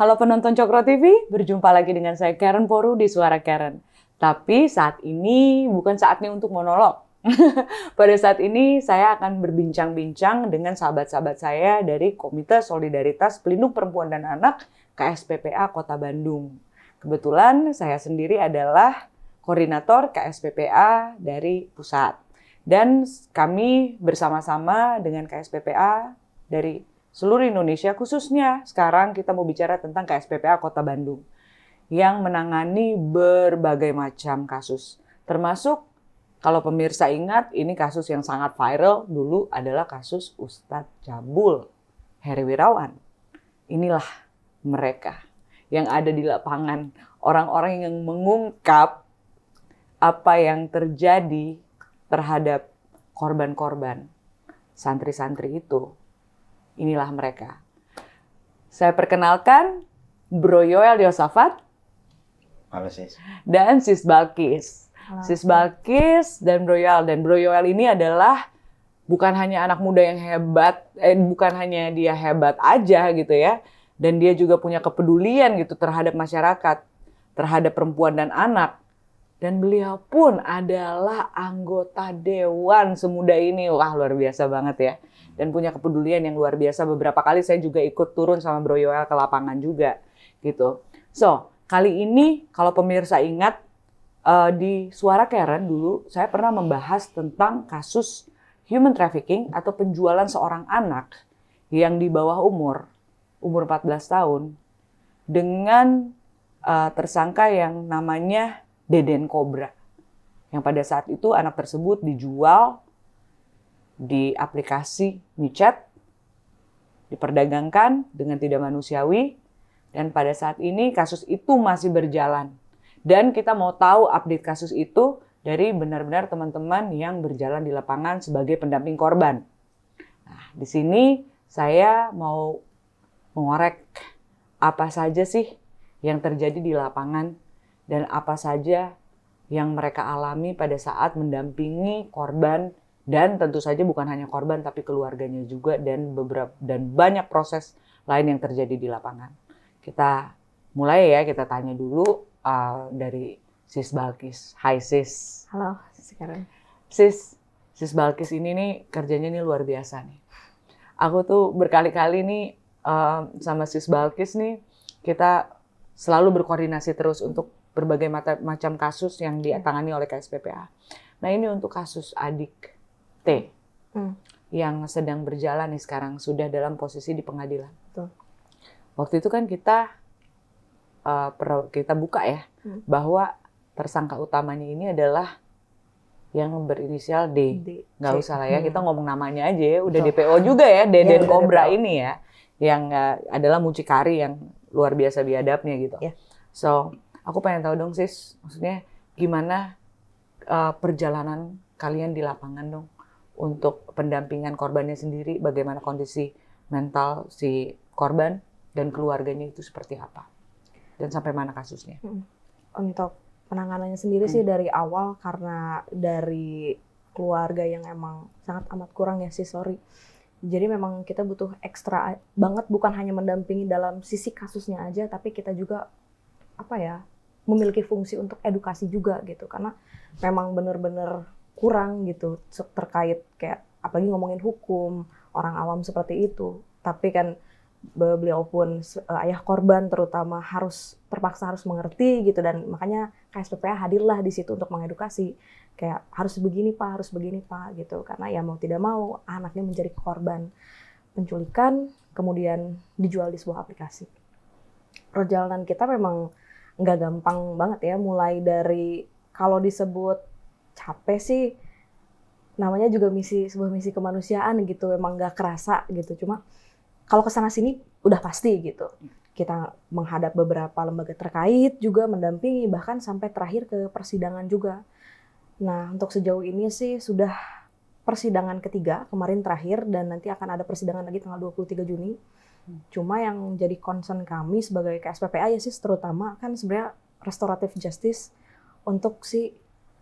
Halo penonton Cokro TV, berjumpa lagi dengan saya Karen Poru di Suara Karen. Tapi saat ini bukan saatnya untuk monolog. Pada saat ini saya akan berbincang-bincang dengan sahabat-sahabat saya dari Komite Solidaritas Pelindung Perempuan dan Anak KSPPA Kota Bandung. Kebetulan saya sendiri adalah koordinator KSPPA dari pusat. Dan kami bersama-sama dengan KSPPA dari seluruh Indonesia, khususnya sekarang kita mau bicara tentang KSPPA Kota Bandung yang menangani berbagai macam kasus. Termasuk kalau pemirsa ingat, ini kasus yang sangat viral dulu adalah kasus Ustadz Jabul Heri Wirawan. Inilah mereka yang ada di lapangan, orang-orang yang mengungkap apa yang terjadi terhadap korban-korban santri-santri itu. Inilah mereka. Saya perkenalkan Bro Yoel Yosafat. Halo Sis. Dan Sis Balkis. Halo. Sis Balkis dan Bro Yoel. Dan Bro Yoel ini adalah bukan hanya anak muda yang hebat, bukan hanya dia hebat aja gitu ya. Dan dia juga punya kepedulian gitu terhadap masyarakat, terhadap perempuan dan anak. Dan beliau pun adalah anggota dewan semuda ini. Wah, luar biasa banget ya. Dan punya kepedulian yang luar biasa. Beberapa kali saya juga ikut turun sama Bro Yoel ke lapangan juga gitu. So, kali ini kalau pemirsa ingat di Suara Karen dulu saya pernah membahas tentang kasus human trafficking atau penjualan seorang anak yang di bawah umur 14 tahun dengan tersangka yang namanya Deden Cobra. Yang pada saat itu anak tersebut dijual di aplikasi micet, diperdagangkan dengan tidak manusiawi, dan pada saat ini kasus itu masih berjalan. Dan kita mau tahu update kasus itu dari benar-benar teman-teman yang berjalan di lapangan sebagai pendamping korban. Nah, di sini saya mau mengorek apa saja sih yang terjadi di lapangan dan apa saja yang mereka alami pada saat mendampingi korban. Dan tentu saja bukan hanya korban tapi keluarganya juga dan banyak proses lain yang terjadi di lapangan. Kita mulai ya, kita tanya dulu dari Sis Balkis. Hai Sis. Halo, Sis Karen. Sis Balkis ini nih kerjanya nih luar biasa nih. Aku tuh berkali-kali nih sama Sis Balkis nih kita selalu berkoordinasi terus untuk berbagai macam kasus yang ditangani oleh KSPPA. Nah ini untuk kasus adik T yang sedang berjalan nih sekarang, sudah dalam posisi di pengadilan. Betul. Waktu itu kan kita buka ya bahwa tersangka utamanya ini adalah yang berinisial D. Nggak usah lah ya, kita ngomong namanya aja ya. Udah DPO juga ya, Deden Cobra ini ya, yang adalah mucikari yang luar biasa biadabnya gitu. Yeah. So, aku pengen tahu dong Sis, maksudnya gimana perjalanan kalian di lapangan dong? Untuk pendampingan korbannya sendiri, bagaimana kondisi mental si korban dan keluarganya itu seperti apa? Dan sampai mana kasusnya? Untuk penanganannya sendiri sih dari awal karena dari keluarga yang emang sangat amat kurang ya sih, sorry. Jadi memang kita butuh ekstra banget, bukan hanya mendampingi dalam sisi kasusnya aja, tapi kita juga memiliki fungsi untuk edukasi juga gitu. Karena memang benar-benar kurang gitu terkait kayak apalagi ngomongin hukum orang awam seperti itu, tapi kan beliau pun ayah korban terutama terpaksa harus mengerti gitu, dan makanya KSPPA hadirlah di situ untuk mengedukasi kayak harus begini pak gitu, karena ya mau tidak mau anaknya menjadi korban penculikan kemudian dijual di sebuah aplikasi. Perjalanan kita memang nggak gampang banget ya, mulai dari kalau disebut capek sih, namanya juga sebuah misi kemanusiaan gitu, emang nggak kerasa gitu. Cuma kalau kesana sini udah pasti gitu. Kita menghadap beberapa lembaga terkait juga, mendampingi, bahkan sampai terakhir ke persidangan juga. Nah untuk sejauh ini sih sudah persidangan ketiga kemarin terakhir, dan nanti akan ada persidangan lagi tanggal 23 Juni. Cuma yang jadi concern kami sebagai KSPPA ya sih terutama kan sebenarnya restoratif justice untuk si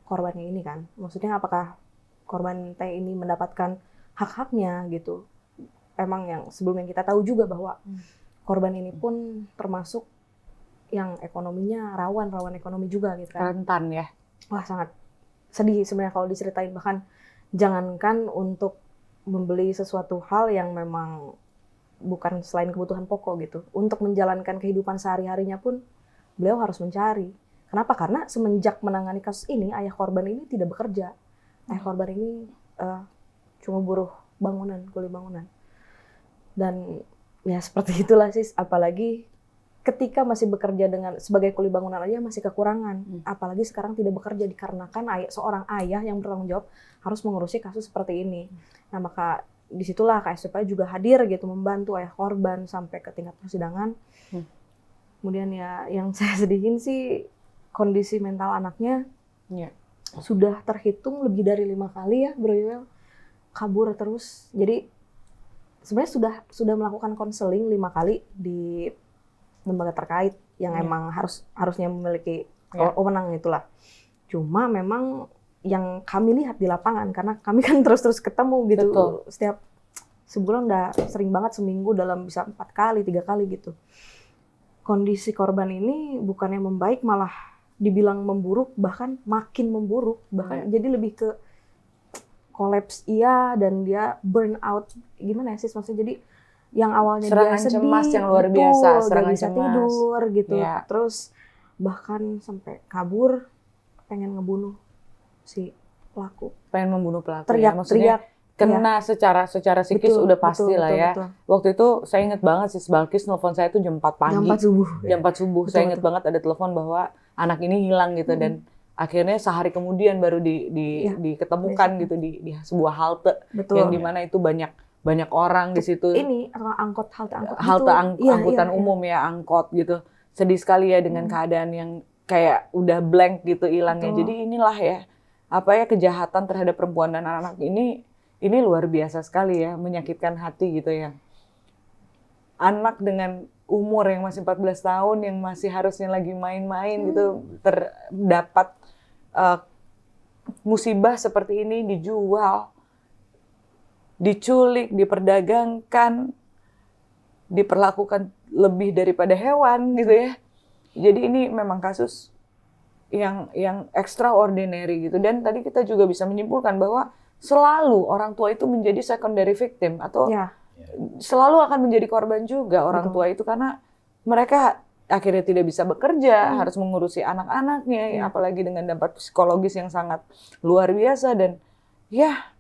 korbannya ini kan. Maksudnya apakah korban T ini mendapatkan hak-haknya gitu. Emang yang sebelumnya kita tahu juga bahwa korban ini pun termasuk yang ekonominya rawan ekonomi juga gitu kan. Rentan ya. Wah, sangat sedih sebenarnya kalau diceritain. Bahkan jangankan untuk membeli sesuatu hal yang memang bukan selain kebutuhan pokok gitu. Untuk menjalankan kehidupan sehari-harinya pun beliau harus mencari. Kenapa? Karena semenjak menangani kasus ini, ayah korban ini tidak bekerja. Ayah korban ini cuma buruh bangunan, kuli bangunan. Dan ya seperti itulah sih, apalagi ketika masih bekerja sebagai kuli bangunan aja masih kekurangan. Apalagi sekarang tidak bekerja dikarenakan seorang ayah yang bertanggung jawab harus mengurusi kasus seperti ini. Nah, maka disitulah KSPPA juga hadir gitu, membantu ayah korban sampai ke tingkat persidangan. Kemudian ya yang saya sedihin sih kondisi mental anaknya sudah terhitung lebih dari 5 kali ya, Bro Yoel, kabur terus. Jadi sebenarnya sudah melakukan konseling 5 kali di lembaga terkait yang emang harusnya memiliki wewenang itulah. Cuma memang yang kami lihat di lapangan, karena kami kan terus ketemu gitu. Betul. Setiap sebulan udah sering banget, seminggu dalam bisa 4 kali, 3 kali gitu. Kondisi korban ini bukannya membaik, malah dibilang memburuk, bahkan makin memburuk. Bahkan jadi lebih ke kolaps dan dia burn out. Gimana ya sih maksudnya? Jadi yang awalnya serangan dia sedih, cemas yang luar biasa, serangan gak bisa cemas tidur gitu. Ya. Terus bahkan sampai kabur, pengen ngebunuh si pelaku. Pengen membunuh pelaku. Maksudnya Teriak-teriak. kena secara psikis Betul, udah pasti lah ya. betul. Waktu itu saya ingat banget sih, Balkis nelfon saya itu jam 4 pagi. Jam 4 subuh. Jam 4 subuh. Betul, Saya ingat banget ada telepon bahwa anak ini hilang gitu. Dan akhirnya sehari kemudian baru diketemukan gitu di sebuah halte. Betul. Yang dimana itu banyak orang di situ. Ini angkot, Angkutan umum ya, angkot gitu. Sedih sekali ya dengan keadaan yang kayak udah blank gitu hilangnya. Betul. Jadi inilah ya, kejahatan terhadap perempuan dan anak ini luar biasa sekali ya, menyakitkan hati gitu ya. Anak dengan umur yang masih 14 tahun yang masih harusnya lagi main-main gitu, terdapat musibah seperti ini, dijual, diculik, diperdagangkan, diperlakukan lebih daripada hewan gitu ya. Jadi ini memang kasus yang extraordinary gitu. Dan tadi kita juga bisa menyimpulkan bahwa selalu orang tua itu menjadi secondary victim atau selalu akan menjadi korban juga orang tua itu, karena mereka akhirnya tidak bisa bekerja, harus mengurusi anak-anaknya, apalagi dengan dampak psikologis yang sangat luar biasa. Dan ya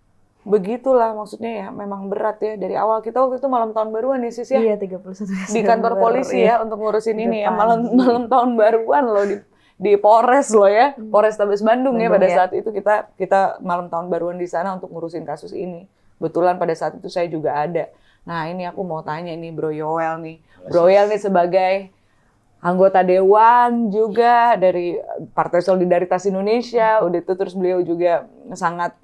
begitulah, maksudnya ya memang berat ya. Dari awal kita waktu itu malam tahun baruan ya Sis ya. Iya, 31 di kantor polisi ya untuk ngurusin ini ya, Depan. malam tahun baruan loh di Polres loh ya, Polrestabes Bandung ya pada saat itu kita malam tahun baruan di sana untuk ngurusin kasus ini. Betulan pada saat itu saya juga ada. Nah, ini aku mau tanya nih Bro Yoel nih. Bro Yoel nih sebagai anggota dewan juga dari Partai Solidaritas Indonesia, udah itu terus beliau juga sangat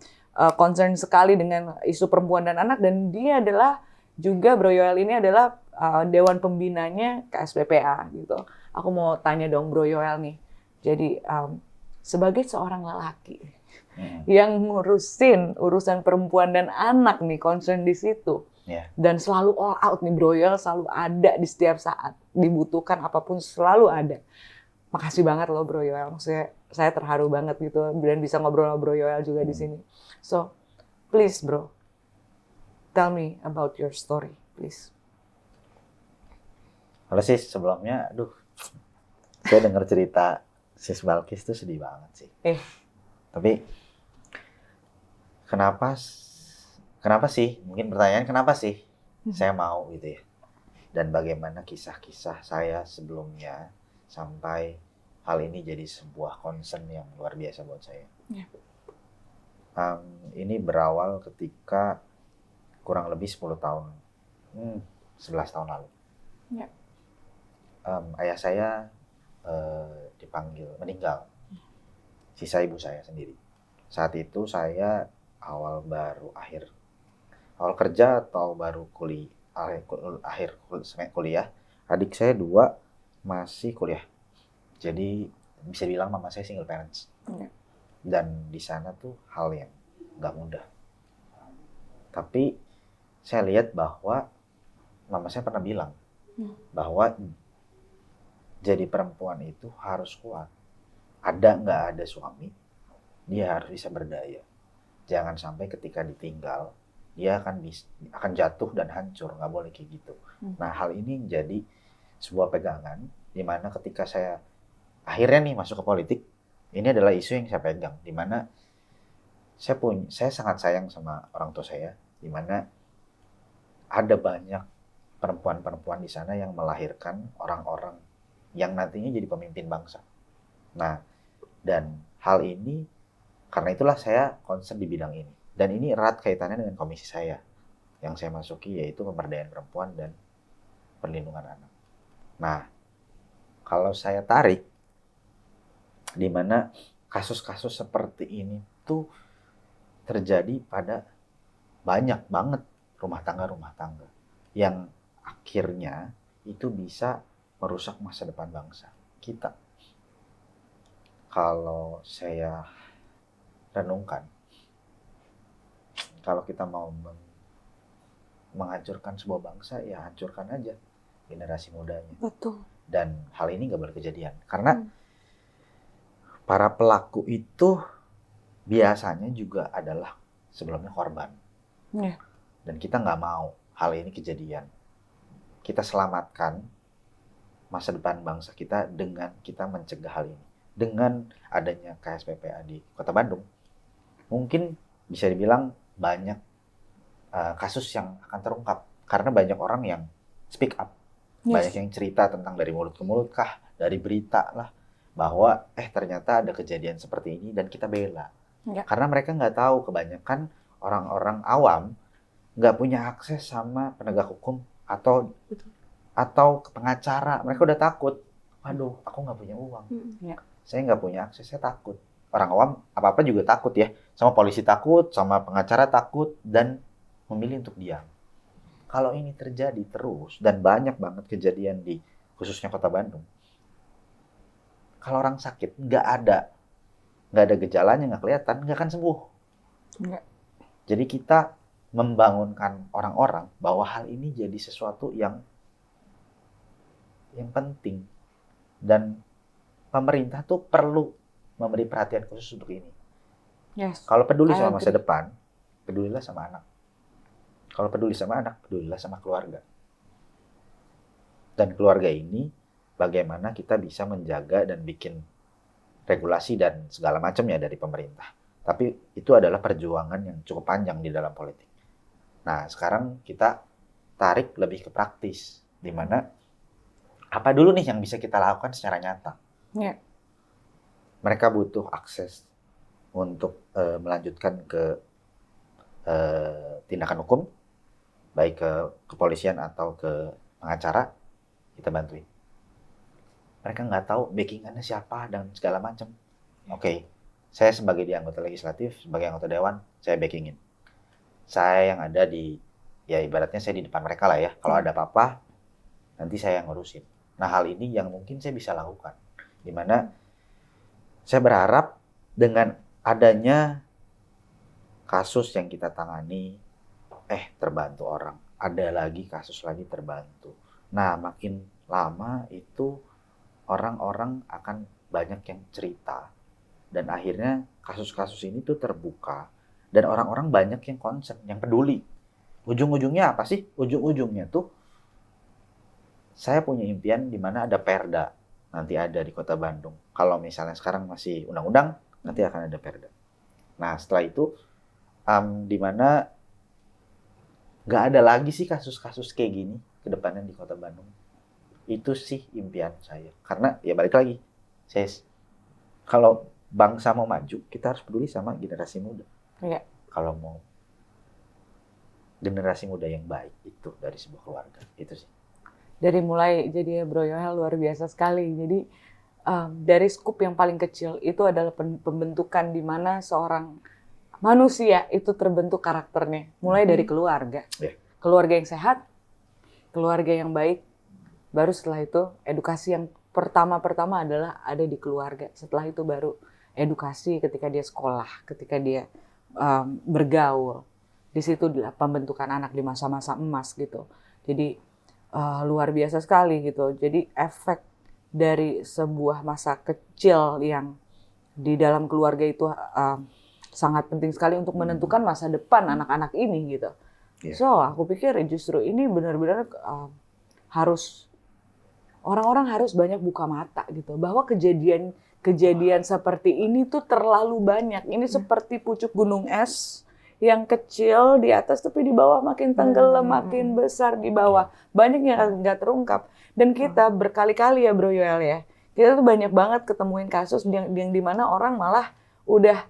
concern sekali dengan isu perempuan dan anak, dan dia adalah juga Bro Yoel ini adalah dewan pembinanya KSPPA gitu. Aku mau tanya dong Bro Yoel nih. Jadi sebagai seorang lelaki yang ngurusin urusan perempuan dan anak nih, concern di situ. Dan selalu all out nih Bro Yoel, selalu ada di setiap saat, dibutuhkan apapun selalu ada. Makasih banget loh Bro Yoel, saya terharu banget gitu dan bisa ngobrol sama Bro Yoel juga di sini. So, please Bro, tell me about your story, please. Halo Sis, sebelumnya, saya dengar cerita Sis Balkis itu sedih banget sih. Tapi kenapa sih? Mungkin pertanyaan kenapa sih saya mau gitu ya? Dan bagaimana kisah-kisah saya sebelumnya sampai hal ini jadi sebuah concern yang luar biasa buat saya. Ini berawal ketika kurang lebih 10 tahun, 11 tahun lalu. Ayah saya meninggal, sisa ibu saya sendiri. Saat itu saya awal kerja atau baru akhir kuliah. Adik saya 2 masih kuliah. Jadi bisa bilang mama saya single parents. Dan di sana tuh hal yang nggak mudah. Tapi saya lihat bahwa mama saya pernah bilang Bahwa jadi perempuan itu harus kuat. Ada nggak ada suami, dia harus bisa berdaya. Jangan sampai ketika ditinggal, dia akan jatuh dan hancur. Nggak boleh kayak gitu. Nah, hal ini menjadi sebuah pegangan, di mana ketika saya akhirnya nih masuk ke politik, ini adalah isu yang saya pegang, di mana saya sangat sayang sama orang tua saya, di mana ada banyak perempuan-perempuan di sana yang melahirkan orang-orang yang nantinya jadi pemimpin bangsa. Nah, dan hal ini, karena itulah saya concern di bidang ini. Dan ini erat kaitannya dengan komisi saya, yang saya masuki, yaitu pemberdayaan perempuan dan perlindungan anak. Nah, kalau saya tarik, di mana kasus-kasus seperti ini tuh terjadi pada banyak banget rumah tangga yang akhirnya itu bisa merusak masa depan bangsa kita. Kalau saya renungkan, kalau kita mau menghancurkan sebuah bangsa, ya hancurkan aja generasi mudanya. Betul. Dan hal ini nggak boleh kejadian, karena para pelaku itu biasanya juga adalah sebelumnya korban. Yeah. Dan kita nggak mau hal ini kejadian. Kita selamatkan masa depan bangsa kita dengan kita mencegah hal ini. Dengan adanya KSPPA di Kota Bandung, mungkin bisa dibilang banyak kasus yang akan terungkap. Karena banyak orang yang speak up. Banyak yang cerita tentang dari mulut ke mulut kah, dari berita lah, bahwa ternyata ada kejadian seperti ini dan kita bela. Karena mereka nggak tahu, kebanyakan orang-orang awam nggak punya akses sama penegak hukum atau ke pengacara. Mereka udah takut. Waduh, aku nggak punya uang. Saya nggak punya akses, saya takut. Orang awam apa-apa juga takut ya. Sama polisi takut, sama pengacara takut, dan memilih untuk diam. Kalau ini terjadi terus, dan banyak banget kejadian di khususnya Kota Bandung, kalau orang sakit nggak ada gejalanya, nggak kelihatan, nggak akan sembuh. Jadi kita membangunkan orang-orang bahwa hal ini jadi sesuatu yang penting, dan pemerintah tuh perlu memberi perhatian khusus untuk ini. Kalau peduli sama masa depan, pedulilah sama anak. Kalau peduli sama anak, pedulilah sama keluarga. Dan keluarga ini bagaimana kita bisa menjaga dan bikin regulasi dan segala macamnya dari pemerintah. Tapi itu adalah perjuangan yang cukup panjang di dalam politik. Nah, sekarang kita tarik lebih ke praktis, di mana apa dulu nih yang bisa kita lakukan secara nyata. Mereka butuh akses untuk melanjutkan ke tindakan hukum, baik ke kepolisian atau ke pengacara, kita bantuin. Mereka nggak tahu backingannya siapa dan segala macam. Oke, saya sebagai anggota legislatif, sebagai anggota dewan, saya backingin. Saya yang ada ya ibaratnya saya di depan mereka lah ya. Kalau ada apa-apa, nanti saya yang ngurusin. Nah, hal ini yang mungkin saya bisa lakukan. Dimana saya berharap dengan adanya kasus yang kita tangani, terbantu orang. Ada lagi kasus lagi terbantu. Nah, makin lama itu orang-orang akan banyak yang cerita. Dan akhirnya kasus-kasus ini tuh terbuka. Dan orang-orang banyak yang concern, yang peduli. Ujung-ujungnya apa sih? Ujung-ujungnya tuh saya punya impian di mana ada perda. Nanti ada di Kota Bandung. Kalau misalnya sekarang masih undang-undang, nanti akan ada perda. Nah, setelah itu di mana nggak ada lagi sih kasus-kasus kayak gini ke depannya di Kota Bandung. Itu sih impian saya. Karena ya balik lagi, kalau bangsa mau maju, kita harus peduli sama generasi muda. Kalau mau generasi muda yang baik itu dari sebuah keluarga, itu sih. Dari mulai jadi Bro Yohel luar biasa sekali. Jadi dari skup yang paling kecil itu adalah pembentukan di mana seorang manusia itu terbentuk karakternya. Mulai dari keluarga. Keluarga yang sehat, keluarga yang baik, baru setelah itu edukasi yang pertama-pertama adalah ada di keluarga. Setelah itu baru edukasi ketika dia sekolah, ketika dia bergaul. Di situ pembentukan anak di masa-masa emas gitu. Jadi luar biasa sekali gitu. Jadi efek dari sebuah masa kecil yang di dalam keluarga itu sangat penting sekali untuk menentukan masa depan anak-anak ini gitu. Iya. So aku pikir justru ini benar-benar harus orang-orang harus banyak buka mata gitu bahwa kejadian seperti ini tuh terlalu banyak. Ini seperti pucuk gunung es yang kecil di atas tapi di bawah makin tenggelam, makin besar di bawah. Banyak yang nggak terungkap. Dan kita berkali-kali ya Bro Yoel ya, kita tuh banyak banget ketemuin kasus yang dimana orang malah udah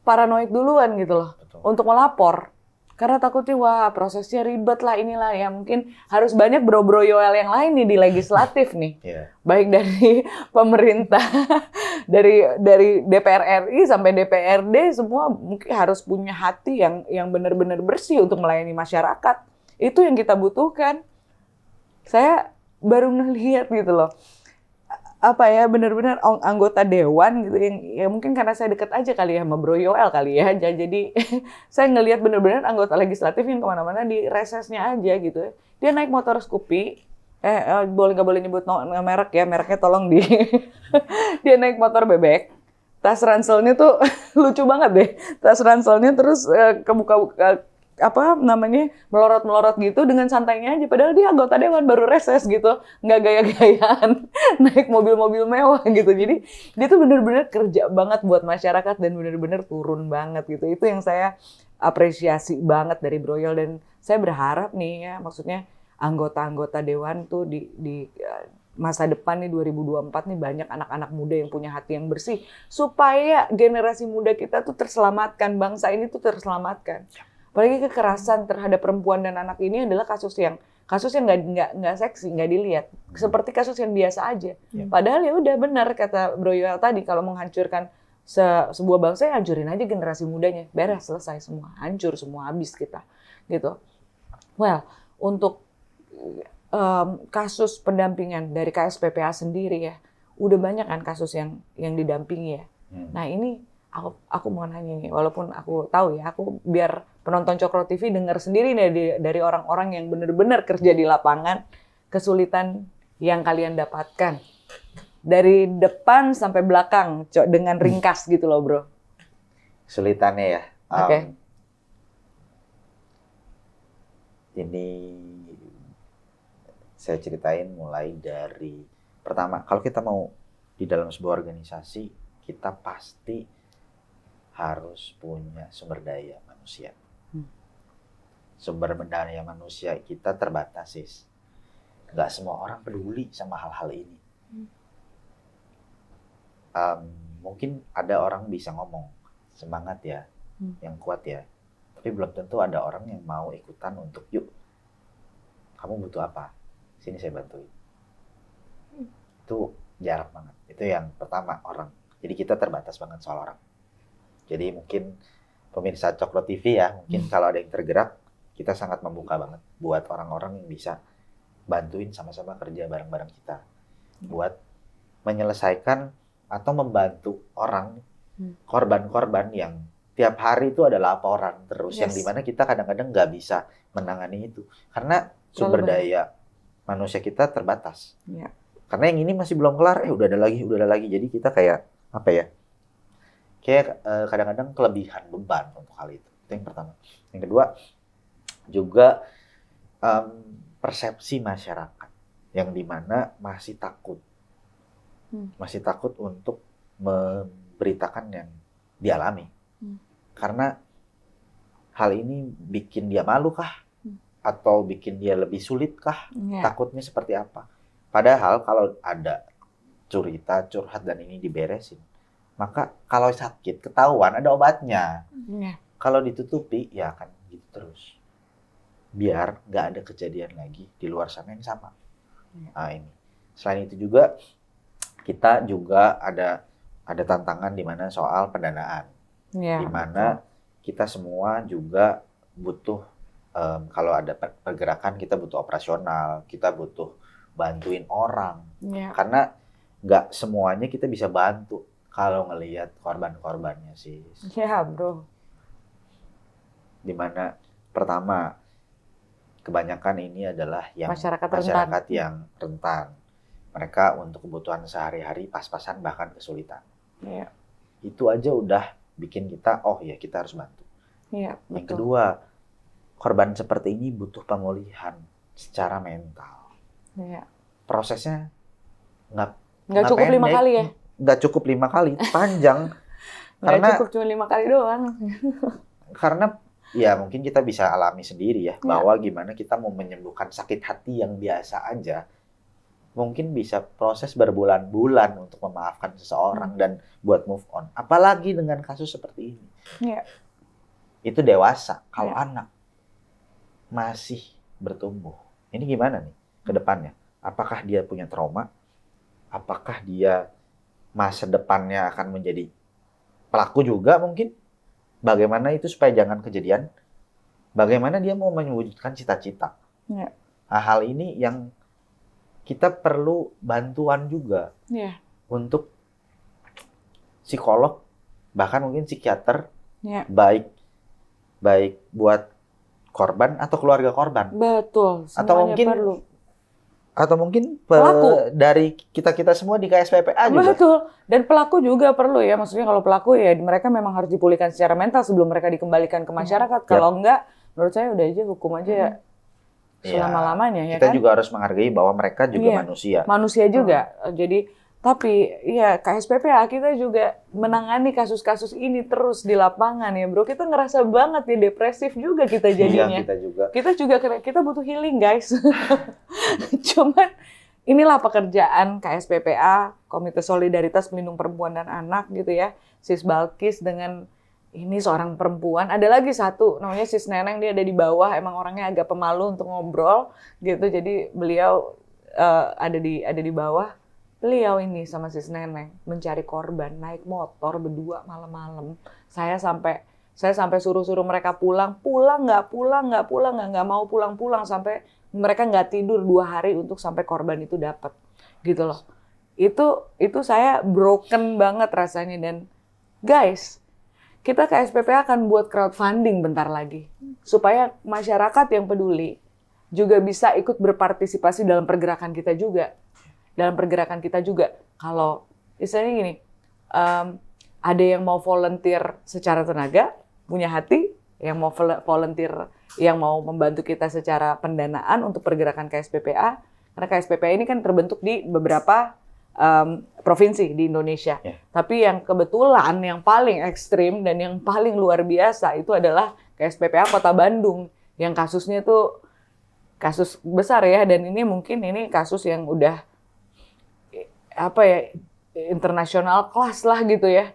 paranoid duluan gitu loh. Betul. Untuk melapor. Karena takutnya wah prosesnya ribet lah inilah ya. Mungkin harus banyak Bro Yoel yang lain nih di legislatif nih. Yeah. Baik dari pemerintah, dari DPR RI sampai DPRD semua mungkin harus punya hati yang benar-benar bersih untuk melayani masyarakat. Itu yang kita butuhkan. Saya baru ngelihat gitu loh. Apa ya benar-benar anggota dewan gitu yang ya mungkin karena saya dekat aja kali ya sama Bro Yoel kali ya. Jadi saya ngelihat benar-benar anggota legislatif yang kemana-mana di resesnya aja gitu. Dia naik motor Scoopy. Nggak boleh nyebut merek ya, mereknya tolong di. Dia naik motor bebek, tas ranselnya tuh lucu banget deh. Tas ranselnya terus kebuka melorot-melorot gitu dengan santainya aja. Padahal dia anggota dewan baru reses gitu, nggak gaya-gayaan naik mobil-mobil mewah gitu. Jadi dia tuh bener-bener kerja banget buat masyarakat dan bener-bener turun banget gitu. Itu yang saya apresiasi banget dari Bro Yoel dan saya berharap nih ya, maksudnya anggota-anggota dewan tuh di masa depan nih 2024 nih banyak anak-anak muda yang punya hati yang bersih supaya generasi muda kita tuh terselamatkan, bangsa ini tuh terselamatkan. Apalagi kekerasan terhadap perempuan dan anak ini adalah kasus yang nggak seksi, nggak dilihat, seperti kasus yang biasa aja. Padahal ya udah benar kata Bro Yoel tadi, kalau menghancurkan sebuah bangsa ya hancurin aja generasi mudanya, beres selesai semua, hancur semua, habis kita, gitu. Well, untuk kasus pendampingan dari KSPPA sendiri ya, udah banyak kan kasus yang didampingi ya. Nah ini aku mau nanya nih, walaupun aku tahu ya, aku biar penonton Cokro TV dengar sendiri nih dari orang-orang yang benar-benar kerja di lapangan, kesulitan yang kalian dapatkan. Dari depan sampai belakang, dengan ringkas gitu loh bro. Kesulitannya ya. Oke. Ini saya ceritain mulai dari pertama, kalau kita mau di dalam sebuah organisasi, kita pasti harus punya sumber daya manusia. Sumber daya manusia kita terbatas, sis. Nggak semua orang peduli sama hal-hal ini. Mungkin ada orang bisa ngomong, semangat ya, yang kuat ya. Tapi belum tentu ada orang yang mau ikutan untuk, yuk, kamu butuh apa? Sini saya bantuin. Itu jarak banget. Itu yang pertama, orang. Jadi kita terbatas banget soal orang. Jadi mungkin pemirsa Cokro TV ya, mungkin kalau ada yang tergerak, kita sangat membuka banget buat orang-orang yang bisa bantuin sama-sama kerja bareng-bareng kita. Buat menyelesaikan atau membantu orang, korban-korban yang tiap hari itu ada laporan terus, yang dimana kita kadang-kadang nggak bisa menangani itu. Karena sumber daya manusia kita terbatas. Karena yang ini masih belum kelar, udah ada lagi. Jadi kita kayak, apa ya, kayak kadang-kadang kelebihan beban untuk hal itu. Itu yang pertama. Yang kedua, juga persepsi masyarakat yang dimana masih takut. Masih takut untuk memberitakan yang dialami. Karena hal ini bikin dia malu kah? Atau bikin dia lebih sulit kah? Takutnya seperti apa? Padahal kalau ada cerita, curhat dan ini diberesin, maka kalau sakit, ketahuan, ada obatnya. Kalau ditutupi, ya akan gitu terus. Biar nggak ada kejadian lagi di luar sana yang sama. Nah ini. Selain itu juga, kita juga ada tantangan di mana soal pendanaan. Di mana kita semua juga butuh, kalau ada pergerakan, kita butuh operasional, kita butuh bantuin orang. Karena nggak semuanya kita bisa bantu kalau ngelihat korban-korbannya sih. Iya bro. Dimana pertama, kebanyakan ini adalah yang Masyarakat yang rentan. Mereka untuk kebutuhan sehari-hari pas-pasan bahkan kesulitan. Iya. Itu aja udah bikin kita, oh ya kita harus bantu. Iya, Yang betul. kedua, korban seperti ini butuh pemulihan secara mental. Iya. Prosesnya nggak Nggak cukup 5 pendek, kali ya? nggak cukup 5 kali, panjang. Nggak Karena cukup cuma 5 kali doang. karena ya mungkin kita bisa alami sendiri ya, Iya. bahwa gimana kita mau menyembuhkan sakit hati yang biasa aja, mungkin bisa proses berbulan-bulan untuk memaafkan seseorang dan buat move on. Apalagi dengan kasus seperti ini. Iya. Itu dewasa. Kalau Iya. anak masih bertumbuh, ini gimana nih ke depannya? Apakah dia punya trauma? Apakah dia masa depannya akan menjadi pelaku juga mungkin? Bagaimana itu supaya jangan kejadian? Bagaimana dia mau mewujudkan cita-cita? Iya. Nah, hal ini yang kita perlu bantuan juga Iya. untuk psikolog, bahkan mungkin psikiater, Iya. baik buat korban atau keluarga korban. Betul. Atau Semuanya mungkin perlu. Atau mungkin Pelaku. dari kita-kita semua di KSPPA juga. Betul. Dan pelaku juga perlu ya. Maksudnya kalau pelaku ya mereka memang harus dipulihkan secara mental sebelum mereka dikembalikan ke masyarakat. Kalau enggak, menurut saya udah aja hukum aja ya selama-lamanya ya Kita kan. juga harus menghargai bahwa mereka juga Iya. manusia. Manusia juga. Jadi tapi ya KSPPA kita juga menangani kasus-kasus ini terus di lapangan ya bro. Kita ngerasa banget ya depresif juga kita Iya, jadinya. kita juga. Kita butuh healing guys. Cuman inilah pekerjaan KSPPA, Komite Solidaritas Pelindung Perempuan dan Anak gitu ya. Sis Balkis dengan ini seorang perempuan. Ada lagi satu namanya Sis Neneng, dia ada di bawah. Emang orangnya agak pemalu untuk ngobrol gitu. Jadi beliau ada di bawah. Beliau ini sama Sis Neneng mencari korban, naik motor berdua malam-malam. Saya sampai suruh-suruh mereka pulang nggak mau pulang sampai mereka nggak tidur 2 hari untuk sampai korban itu dapat, gitu loh. Itu saya broken banget rasanya. Dan guys, kita KSPPA akan buat crowdfunding bentar lagi supaya masyarakat yang peduli juga bisa ikut berpartisipasi dalam pergerakan kita juga. Kalau misalnya gini, ada yang mau volunteer secara tenaga, punya hati, yang mau volunteer, yang mau membantu kita secara pendanaan untuk pergerakan KSPPA, karena KSPPA ini kan terbentuk di beberapa provinsi di Indonesia. Yeah. Tapi yang kebetulan yang paling ekstrim dan yang paling luar biasa itu adalah KSPPA Kota Bandung, yang kasusnya tuh kasus besar ya, dan ini mungkin kasus yang udah internasional kelas lah gitu ya.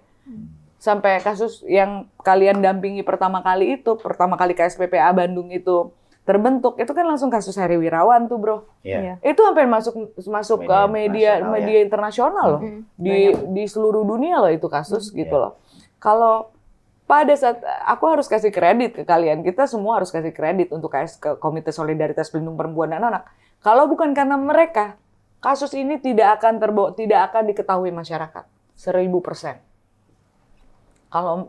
Sampai kasus yang kalian dampingi pertama kali KSPPA Bandung itu terbentuk, itu kan langsung kasus Heri Wirawan tuh bro. Iya. Itu sampai masuk ke media internasional loh. Di seluruh dunia loh itu kasus gitu loh. Kalau pada saat aku harus kasih kredit ke kalian, kita semua harus kasih kredit untuk ke Komite Solidaritas Pelindung Perempuan dan Anak. Kalau bukan karena mereka, kasus ini tidak akan diketahui masyarakat 1000%.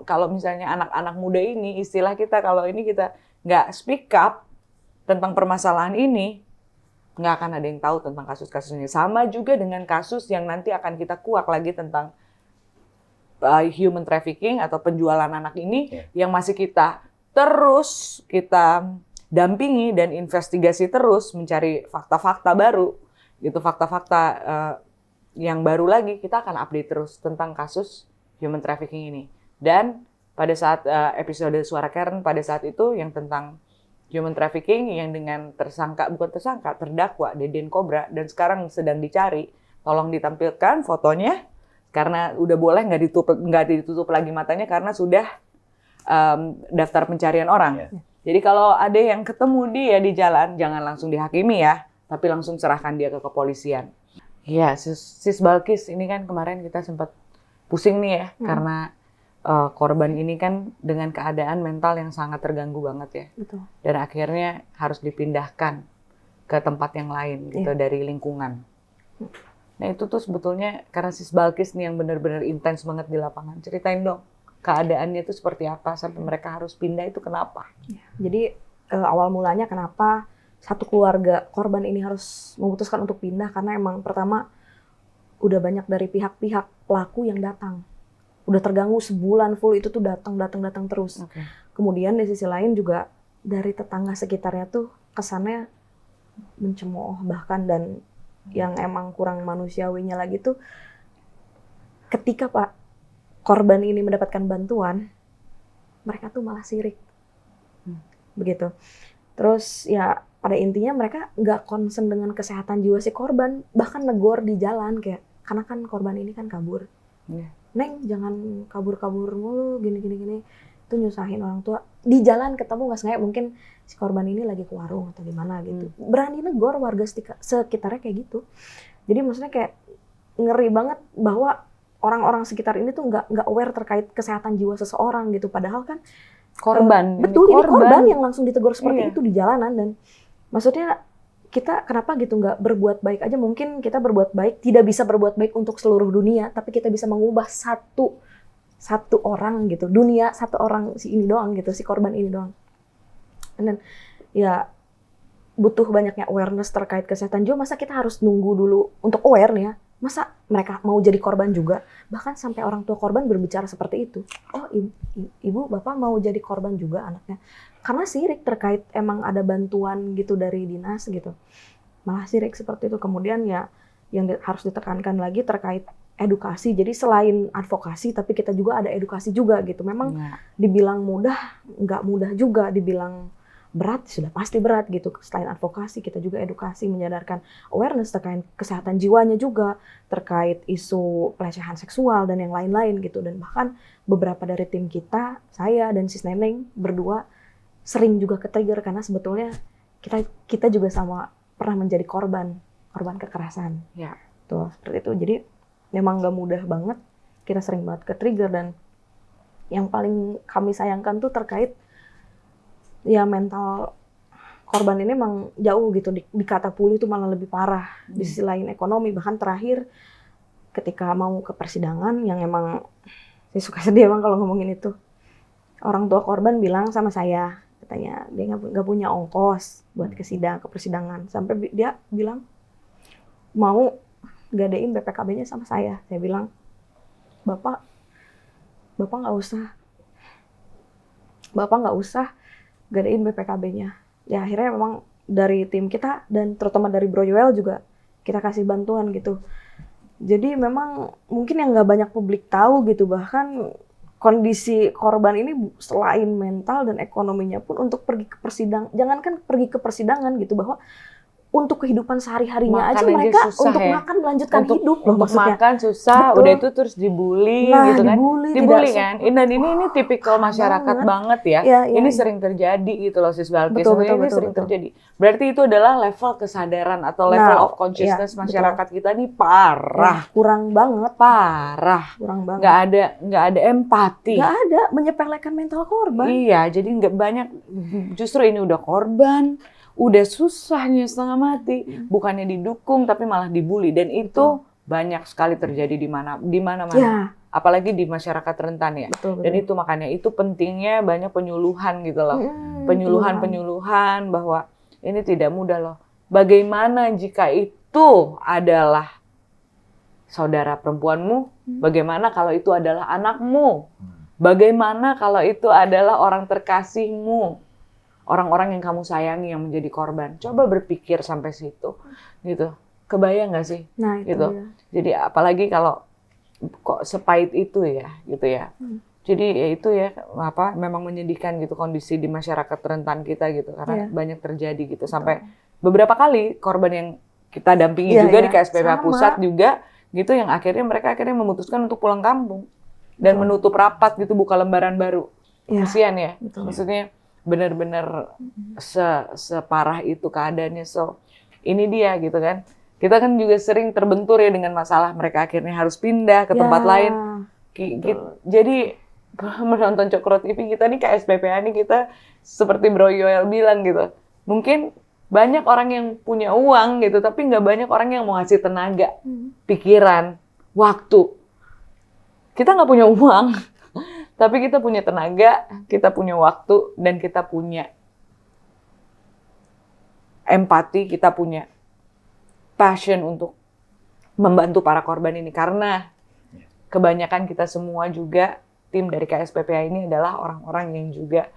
Kalau misalnya anak-anak muda ini, istilah kita kalau ini kita nggak speak up tentang permasalahan ini, nggak akan ada yang tahu tentang kasus-kasus ini. Sama juga dengan kasus yang nanti akan kita kuak lagi tentang human trafficking atau penjualan anak ini, yang masih kita dampingi dan investigasi terus mencari fakta-fakta baru. Gitu, fakta-fakta yang baru lagi, kita akan update terus tentang kasus human trafficking ini. Dan pada saat episode Suara Karen pada saat itu yang tentang human trafficking yang dengan terdakwa Deden Cobra, dan sekarang sedang dicari, tolong ditampilkan fotonya karena udah boleh nggak ditutup lagi matanya karena sudah daftar pencarian orang. Jadi kalau ada yang ketemu dia di jalan, jangan langsung dihakimi ya, tapi langsung serahkan dia ke kepolisian. Iya, Sis Balkis, ini kan kemarin kita sempat pusing nih ya, karena korban ini kan dengan keadaan mental yang sangat terganggu banget ya. Betul. Dan akhirnya harus dipindahkan ke tempat yang lain gitu dari lingkungan. Nah itu tuh sebetulnya karena Sis Balkis nih yang benar-benar intens banget di lapangan. Ceritain dong, keadaannya itu seperti apa sampai mereka harus pindah, itu kenapa? Jadi awal mulanya kenapa satu keluarga korban ini harus memutuskan untuk pindah karena emang pertama udah banyak dari pihak-pihak pelaku yang datang. Udah terganggu sebulan full itu tuh datang terus. Oke. Kemudian di sisi lain juga dari tetangga sekitarnya tuh kesannya mencemooh bahkan, dan yang emang kurang manusiawinya lagi tuh ketika korban ini mendapatkan bantuan, mereka tuh malah sirik. Begitu. Terus ya pada intinya mereka nggak concern dengan kesehatan jiwa si korban, bahkan negor di jalan kayak, karena kan korban ini kan kabur. Neng jangan kabur-kabur mulu gini. Itu nyusahin orang tua. Di jalan ketemu nggak sengaja mungkin si korban ini lagi ke warung atau gimana gitu. Berani negor warga sekitarnya kayak gitu. Jadi maksudnya kayak ngeri banget bahwa orang-orang sekitar ini tuh nggak aware terkait kesehatan jiwa seseorang gitu. Padahal kan Korban. betul, ini korban yang langsung ditegur seperti Iya. itu di jalanan. Dan maksudnya kita kenapa gitu nggak berbuat baik aja? Mungkin kita berbuat baik, tidak bisa berbuat baik untuk seluruh dunia, tapi kita bisa mengubah satu orang gitu, dunia satu orang si ini doang gitu, si korban ini doang. Dan ya butuh banyaknya awareness terkait kesehatan jiwa. Masa kita harus nunggu dulu untuk aware nih ya? Masa mereka mau jadi korban juga? Bahkan sampai orang tua korban berbicara seperti itu. Oh ibu, bapak mau jadi korban juga anaknya. Karena sirik terkait emang ada bantuan gitu dari dinas gitu. Malah sirik seperti itu. Kemudian ya yang harus ditekankan lagi terkait edukasi. Jadi selain advokasi, tapi kita juga ada edukasi juga gitu. Memang dibilang mudah, nggak mudah juga. Dibilang berat, sudah pasti berat gitu. Selain advokasi, kita juga edukasi, menyadarkan awareness terkait kesehatan jiwanya juga, terkait isu pelecehan seksual dan yang lain-lain gitu. Dan bahkan beberapa dari tim kita, saya dan Sis Neneng berdua sering juga ke-trigger karena sebetulnya kita juga sama pernah menjadi korban kekerasan. Ya. Tuh, seperti itu. Jadi memang nggak mudah banget. Kita sering banget ke-trigger, dan yang paling kami sayangkan tuh terkait ya mental korban ini emang jauh gitu, dikata pulih itu malah lebih parah. Di sisi lain ekonomi, bahkan terakhir ketika mau ke persidangan yang emang saya suka sedih emang kalau ngomongin itu. Orang tua korban bilang sama saya, katanya dia nggak punya ongkos buat ke persidangan. Sampai dia bilang mau gadein BPKB-nya sama saya. Saya bilang, Bapak nggak usah gadein BPKB-nya. Ya akhirnya memang dari tim kita dan terutama dari Bro Yoel juga kita kasih bantuan gitu. Jadi memang mungkin yang nggak banyak publik tahu gitu, bahkan kondisi korban ini selain mental dan ekonominya pun untuk pergi ke persidangan, jangankan pergi ke persidangan gitu, bahwa untuk kehidupan sehari-harinya aja mereka susah, untuk ya? makan melanjutkan Untuk hidup loh maksudnya. makan susah, Betul. udah itu terus dibully Nah, gitu kan. Dibully tidak kan. Dan ini tipikal masyarakat banget ya. Ya. Ini sering terjadi gitu loh Sis Balkis. Betul, Ini sering terjadi. Berarti itu adalah level kesadaran atau level of consciousness masyarakat kita nih parah. Ya, kurang banget. Parah. Kurang banget. Nggak ada empati. Nggak ada, menyepelekan mental korban. Iya, jadi nggak banyak. Justru ini udah korban, udah susahnya setengah mati, bukannya didukung tapi malah dibully, dan itu banyak sekali terjadi di mana-mana. Ya. Apalagi di masyarakat rentan ya. Betul. Dan itu makanya itu pentingnya banyak penyuluhan gitu loh. Penyuluhan bahwa ini tidak mudah loh. Bagaimana jika itu adalah saudara perempuanmu? Bagaimana kalau itu adalah anakmu? Bagaimana kalau itu adalah orang terkasihmu? Orang-orang yang kamu sayangi yang menjadi korban. Coba berpikir sampai situ, gitu. Kebayang nggak sih? Nah, itu gitu. dia. Jadi apalagi kalau kok sepahit itu ya, gitu ya. Jadi ya itu ya, memang menyedihkan gitu kondisi di masyarakat rentan kita gitu, karena banyak terjadi gitu. Sampai beberapa kali korban yang kita dampingi juga di KSPPA Pusat juga, gitu, yang mereka akhirnya memutuskan untuk pulang kampung dan menutup rapat gitu, buka lembaran baru. Kasian ya, maksudnya benar-benar separah itu keadaannya. So ini dia gitu kan, kita kan juga sering terbentur ya dengan masalah mereka akhirnya harus pindah ke tempat lain. Jadi menonton Cokro TV kita nih KSPPA nih, kita seperti Bro Yoel bilang gitu, mungkin banyak orang yang punya uang gitu, tapi nggak banyak orang yang mau ngasih tenaga, pikiran, waktu. Kita nggak punya uang, tapi kita punya tenaga, kita punya waktu, dan kita punya empati, kita punya passion untuk membantu para korban ini. Karena kebanyakan kita semua juga, tim dari KSPPA ini adalah orang-orang yang juga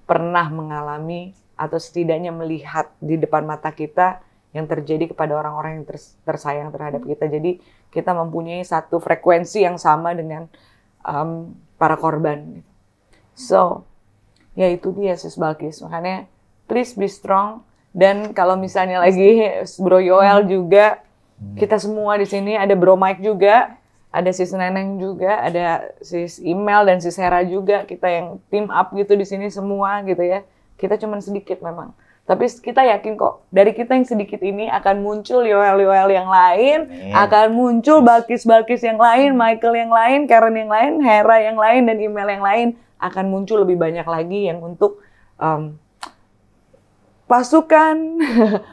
pernah mengalami atau setidaknya melihat di depan mata kita yang terjadi kepada orang-orang yang tersayang terhadap kita. Jadi kita mempunyai satu frekuensi yang sama dengan para korban. So, ya itu dia Sis Balkis. Makanya please be strong. Dan kalau misalnya lagi Bro Yoel juga, kita semua di sini, ada Bro Mike juga, ada Sis Neneng juga, ada Sis Email dan Sis Hera juga. Kita yang team up gitu di sini semua gitu ya. Kita cuman sedikit memang. Tapi kita yakin kok, dari kita yang sedikit ini akan muncul Yoel-Yoel yang lain, akan muncul Balkis-Balkis yang lain, Michael yang lain, Karen yang lain, Hera yang lain, dan Email yang lain. Akan muncul lebih banyak lagi yang untuk pasukan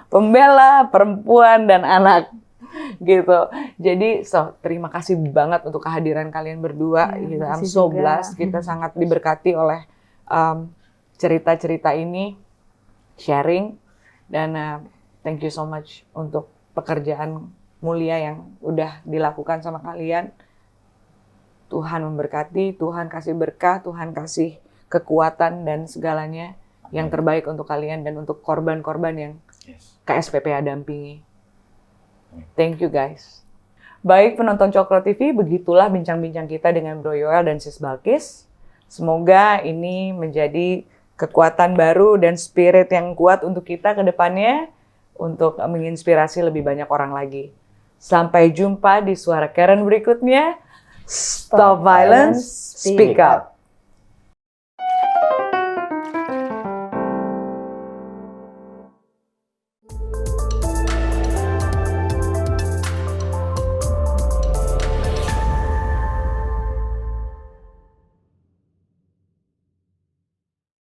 pembela perempuan dan anak gitu. Jadi terima kasih banget untuk kehadiran kalian berdua. Gitu. I'm so blessed. Kita sangat diberkati oleh cerita-cerita ini, sharing, dan thank you so much untuk pekerjaan mulia yang udah dilakukan sama kalian. Tuhan memberkati, Tuhan kasih berkah, Tuhan kasih kekuatan dan segalanya yang terbaik untuk kalian dan untuk korban-korban yang KSPPA dampingi. Thank you guys. Baik penonton Cokro TV, begitulah bincang-bincang kita dengan Bro Yoel dan Sis Balkis. Semoga ini menjadi kekuatan baru dan spirit yang kuat untuk kita ke depannya untuk menginspirasi lebih banyak orang lagi. Sampai jumpa di Suara Karen berikutnya. Stop violence, speak up.